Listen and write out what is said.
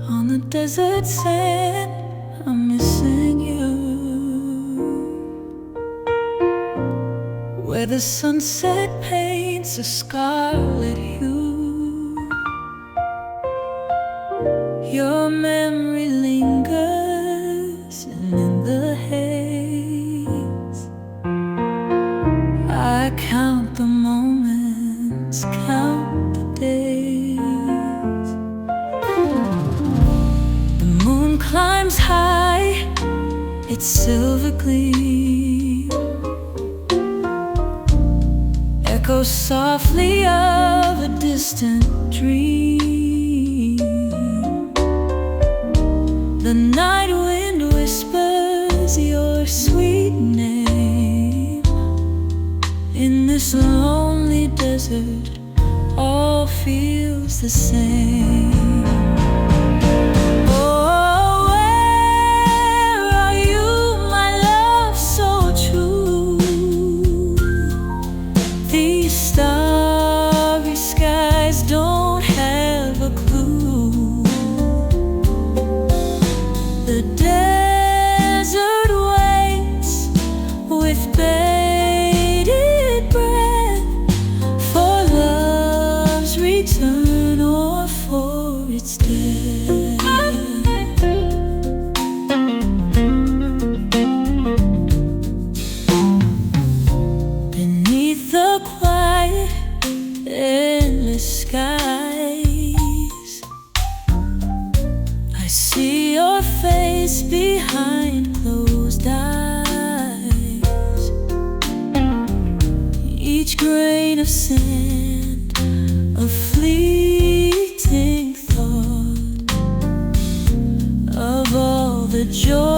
On the desert sand, I'm missing you. Where the sunset paints a scarlet hue, your memory lingers, and in the haze I count the moments, count the days. The moon climbs high, its silver gleam echoes softly of a distant dream. The night wind whispers your sweet name. In this lonely desert, all feels the same. Starry skies don't have a clue. The desert waits with bated breath for love's return or for its death. Beneath the endless skies, I see your face behind closed eyes. Each grain of sand, a fleeting thought of all the joy